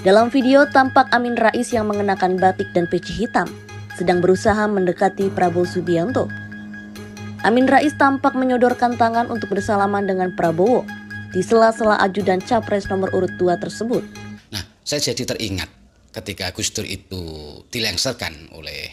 Dalam video tampak Amin Rais yang mengenakan batik dan peci hitam sedang berusaha mendekati Prabowo Subianto. Amin Rais tampak menyodorkan tangan untuk bersalaman dengan Prabowo di sela-sela ajudan Capres nomor urut 2 tersebut. Nah, saya jadi teringat ketika Gus Dur itu dilengserkan oleh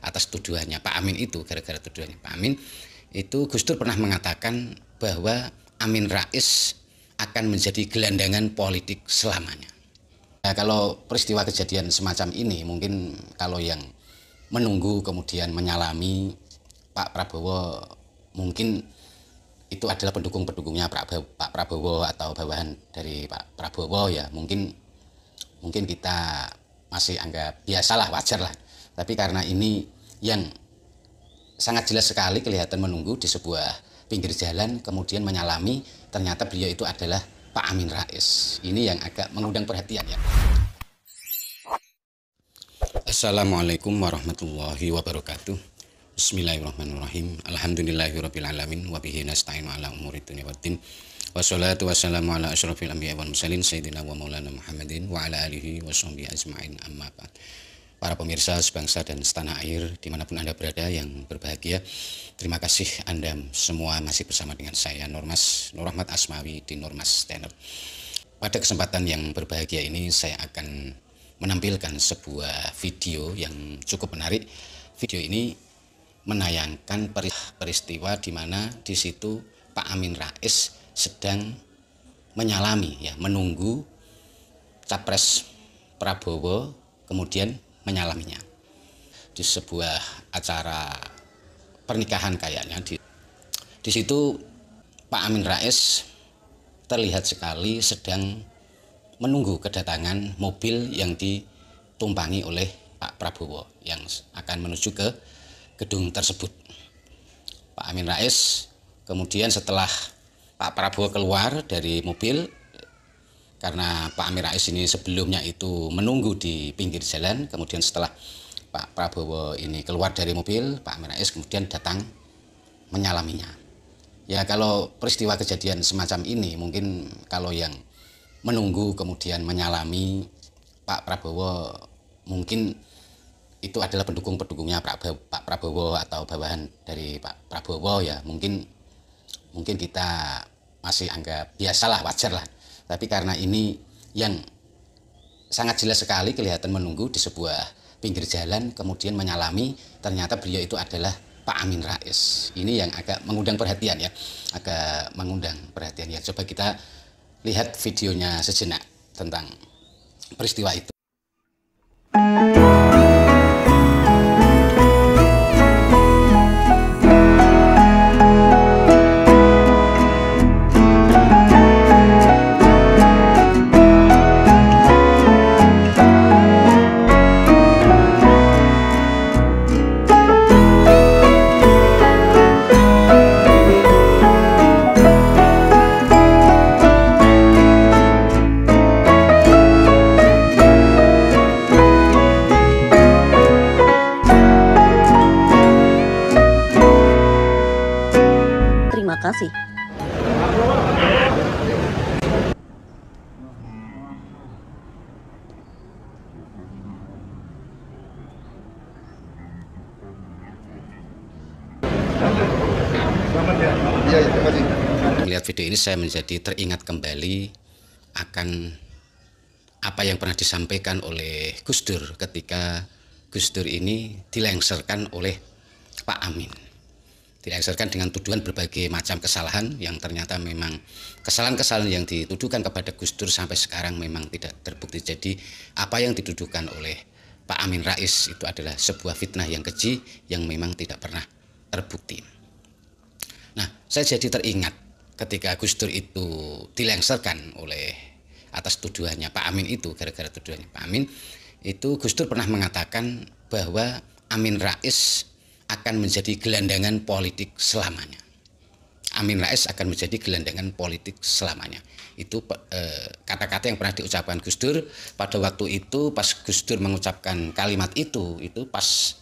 atas tuduhannya Pak Amin itu, gara-gara tuduhannya Pak Amin, itu Gus Dur pernah mengatakan bahwa Amin Rais akan menjadi gelandangan politik selamanya. Nah, kalau peristiwa kejadian semacam ini, mungkin kalau yang menunggu kemudian menyalami Pak Prabowo, mungkin itu adalah pendukung-pendukungnya Pak Prabowo atau bawahan dari Pak Prabowo ya, mungkin kita masih anggap biasalah, wajar lah. Tapi karena ini yang sangat jelas sekali kelihatan menunggu di sebuah pinggir jalan, kemudian menyalami, ternyata beliau itu adalah Pak Amin Rais. Ini yang agak mengundang perhatian ya. Assalamualaikum warahmatullahi wabarakatuh. Bismillahirrahmanirrahim. Alhamdulillahirrabbilalamin. Wabihi nasta'inu ala umuri dunya waddin. Wassalatu wassalamu ala asyrafil anbiya wal mursalin sayyidina wa maulana Muhammadin wa ala alihi wa sahbihi ajma'in, amma ba'd. Para pemirsa sebangsa dan setanah air dimanapun Anda berada yang berbahagia, terima kasih Anda semua masih bersama dengan saya Nur Rahmat Asmawi di Nurmas Channel. Pada kesempatan yang berbahagia ini saya akan menampilkan sebuah video yang cukup menarik. Video ini menayangkan peristiwa di mana di situ Pak Amin Rais sedang menyalami ya, menunggu Capres Prabowo, kemudian menyalaminya di sebuah acara pernikahan kayaknya. Di situ Pak Amin Rais terlihat sekali sedang menunggu kedatangan mobil yang ditumpangi oleh Pak Prabowo yang akan menuju ke gedung tersebut. Pak Amin Rais kemudian setelah Pak Prabowo keluar dari mobil, karena Pak Amin Rais ini sebelumnya itu menunggu di pinggir jalan, kemudian setelah Pak Prabowo ini keluar dari mobil, Pak Amin Rais kemudian datang menyalaminya. Ya, kalau peristiwa kejadian semacam ini, mungkin kalau yang menunggu kemudian menyalami Pak Prabowo, mungkin itu adalah pendukung-pendukungnya Pak Prabowo atau bawahan dari Pak Prabowo ya, mungkin kita masih anggap biasalah, wajar lah. Tapi karena ini yang sangat jelas sekali kelihatan menunggu di sebuah pinggir jalan, kemudian menyalami, ternyata beliau itu adalah Pak Amin Rais. Ini yang agak mengundang perhatian ya, Coba kita lihat videonya sejenak tentang peristiwa itu. Terima kasih. Melihat video ini saya menjadi teringat kembali akan apa yang pernah disampaikan oleh Gus Dur ketika Gus Dur ini dilengserkan oleh Pak Amin. Dilengserkan dengan tuduhan berbagai macam kesalahan yang ternyata memang kesalahan-kesalahan yang dituduhkan kepada Gus Dur sampai sekarang memang tidak terbukti. Jadi apa yang dituduhkan oleh Pak Amin Rais itu adalah sebuah fitnah yang keji yang memang tidak pernah terbukti. Nah, saya jadi teringat ketika Gus Dur itu dilengserkan oleh atas tuduhannya Pak Amin itu, gara-gara tuduhannya Pak Amin itu, Gus Dur pernah mengatakan bahwa Amin Rais akan menjadi gelandangan politik selamanya. Amin Rais akan menjadi gelandangan politik selamanya. Itu kata-kata yang pernah diucapkan Gus Dur pada waktu itu. Pas Gus Dur mengucapkan kalimat itu pas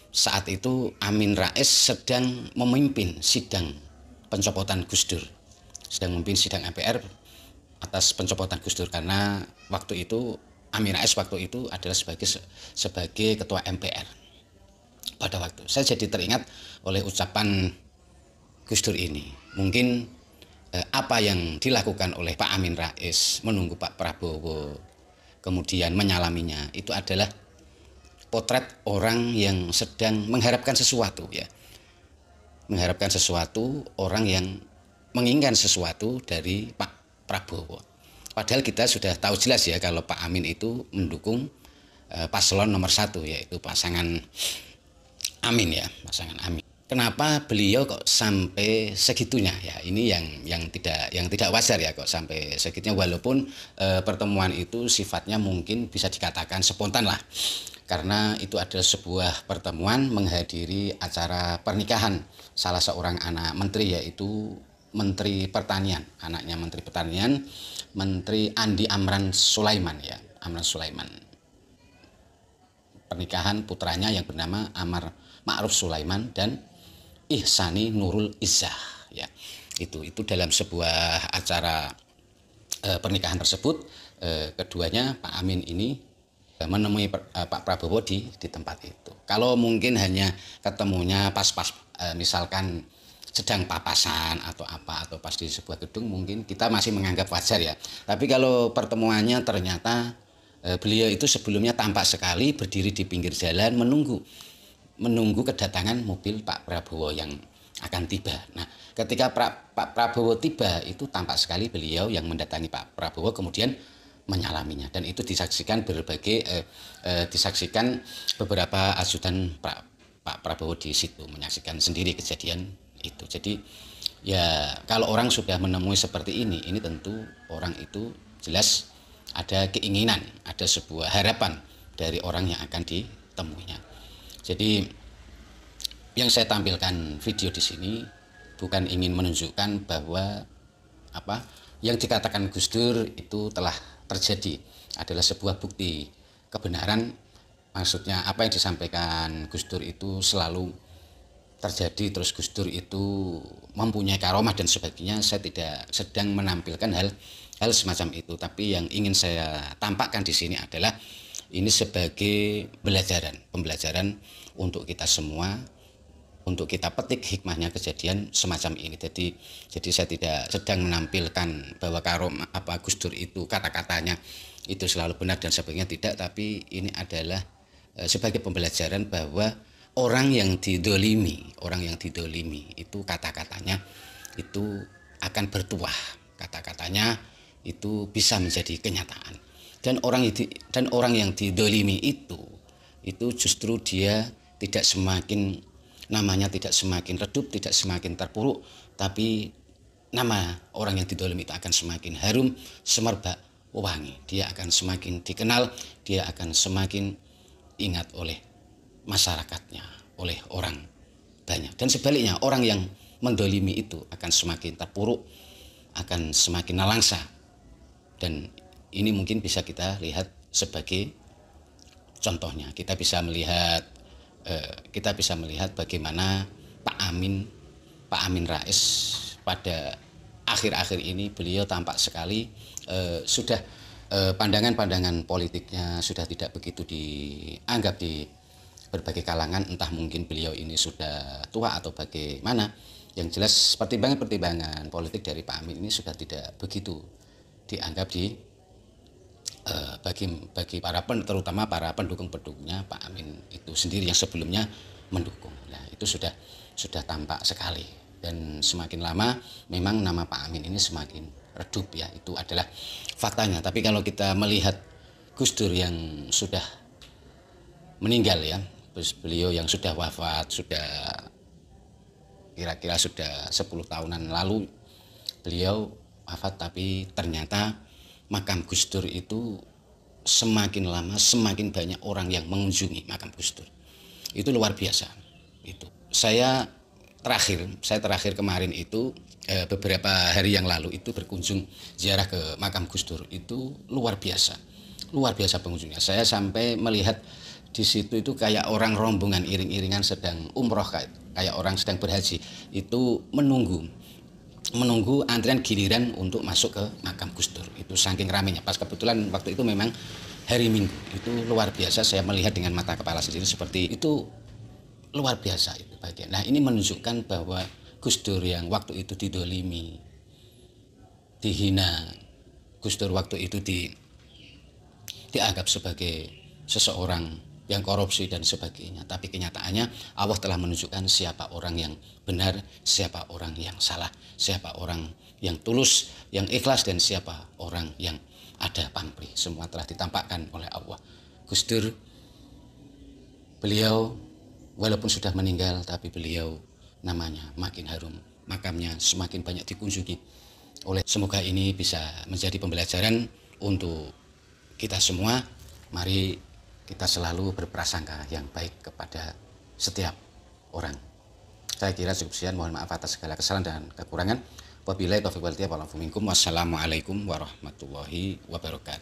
saat itu Amin Rais sedang memimpin sidang pencopotan Gus Dur, sedang memimpin sidang MPR atas pencopotan Gus Dur, karena waktu itu Amin Rais waktu itu adalah sebagai ketua MPR pada waktu. Saya jadi teringat oleh ucapan Gus Dur ini. Mungkin apa yang dilakukan oleh Pak Amin Rais menunggu Pak Prabowo kemudian menyalaminya itu adalah potret orang yang sedang mengharapkan sesuatu ya. Mengharapkan sesuatu, orang yang menginginkan sesuatu dari Pak Prabowo. Padahal kita sudah tahu jelas ya kalau Pak Amin itu mendukung paslon nomor 1 yaitu pasangan Amin ya, pasangan Amin. Kenapa beliau kok sampai segitunya ya? Ini yang tidak wajar ya kok sampai segitunya, walaupun pertemuan itu sifatnya mungkin bisa dikatakan spontan lah. Karena itu adalah sebuah pertemuan menghadiri acara pernikahan salah seorang anak menteri, yaitu Menteri Pertanian, anaknya Menteri Pertanian, Menteri Andi Amran Sulaiman ya, Amran Sulaiman. Pernikahan putranya yang bernama Amar Ma'ruf Sulaiman dan Ihsani Nurul Izzah ya. Itu dalam sebuah acara pernikahan tersebut keduanya Pak Amin ini menemui Pak Prabowo di tempat itu. Kalau mungkin hanya ketemunya pas-pas misalkan sedang papasan atau apa atau pas di sebuah gedung, mungkin kita masih menganggap wajar ya. Tapi kalau pertemuannya ternyata beliau itu sebelumnya tampak sekali berdiri di pinggir jalan menunggu kedatangan mobil Pak Prabowo yang akan tiba. Nah, ketika Pak Prabowo tiba itu tampak sekali beliau yang mendatangi Pak Prabowo kemudian menyalaminya, dan itu disaksikan disaksikan beberapa ajudan Pak Prabowo di situ menyaksikan sendiri kejadian itu. Jadi ya kalau orang sudah menemui seperti ini tentu orang itu jelas ada keinginan, ada sebuah harapan dari orang yang akan ditemuinya. Jadi yang saya tampilkan video di sini bukan ingin menunjukkan bahwa yang dikatakan Gus Dur itu telah terjadi, adalah sebuah bukti kebenaran. Maksudnya apa yang disampaikan Gus Dur itu selalu terjadi, terus Gus Dur itu mempunyai karomah dan sebagainya. Saya tidak sedang menampilkan hal semacam itu, tapi yang ingin saya tampakkan di sini adalah ini sebagai pembelajaran untuk kita semua, untuk kita petik hikmahnya kejadian semacam ini. Jadi saya tidak sedang menampilkan bahwa karomah Gus Dur itu kata-katanya itu selalu benar dan sebagainya, tidak, tapi ini adalah sebagai pembelajaran bahwa orang yang didolimi itu kata-katanya itu akan bertuah, kata-katanya itu bisa menjadi kenyataan. Dan orang yang didolimi itu justru dia namanya tidak semakin redup, tidak semakin terpuruk, tapi nama orang yang didolimi itu akan semakin harum, semerbak, wangi. Dia akan semakin dikenal, dia akan semakin ingat oleh masyarakatnya, oleh orang banyak. Dan sebaliknya, orang yang mendolimi itu akan semakin terpuruk, akan semakin nelangsa. Dan ini mungkin bisa kita lihat sebagai contohnya. Kita bisa melihat bagaimana Pak Amin Rais pada akhir-akhir ini beliau tampak sekali sudah pandangan-pandangan politiknya sudah tidak begitu dianggap di berbagai kalangan, entah mungkin beliau ini sudah tua atau bagaimana. Yang jelas pertimbangan politik dari Pak Amin ini sudah tidak begitu dianggap bagi terutama para pendukung-pendukungnya Pak Amin itu sendiri yang sebelumnya mendukung. Nah, itu sudah tampak sekali, dan semakin lama memang nama Pak Amin ini semakin redup ya, itu adalah faktanya. Tapi kalau kita melihat Gus Dur yang sudah meninggal ya, beliau yang sudah wafat, sudah kira-kira sudah 10 tahunan lalu beliau wafat, tapi ternyata makam Gus Dur itu semakin lama semakin banyak orang yang mengunjungi makam Gus Dur. Itu luar biasa. Itu saya terakhir kemarin itu beberapa hari yang lalu itu berkunjung ziarah ke makam Gus Dur. Itu luar biasa pengunjungnya. Saya sampai melihat di situ itu kayak orang rombongan iring-iringan sedang umroh, kayak orang sedang berhaji, itu menunggu antrian giliran untuk masuk ke makam Gus Dur. Itu saking ramenya. Pas kebetulan waktu itu memang hari Minggu. Itu luar biasa, saya melihat dengan mata kepala sendiri seperti itu, luar biasa itu bagian. Nah, ini menunjukkan bahwa Gus Dur yang waktu itu didolimi, dihina, Gus Dur waktu itu dianggap sebagai seseorang yang korupsi dan sebagainya. Tapi kenyataannya Allah telah menunjukkan siapa orang yang benar, siapa orang yang salah, siapa orang yang tulus, yang ikhlas, dan siapa orang yang ada pamrih. Semua telah ditampakkan oleh Allah. Gus Dur, beliau walaupun sudah meninggal, tapi beliau namanya makin harum, makamnya semakin banyak dikunjungi. Semoga ini bisa menjadi pembelajaran untuk kita semua. Mari kita selalu berprasangka yang baik kepada setiap orang. Saya kira cukup sekian. Mohon maaf atas segala kesalahan dan kekurangan. Wabillahi taufiq wal hidayah. Wassalamualaikum warahmatullahi wabarakatuh.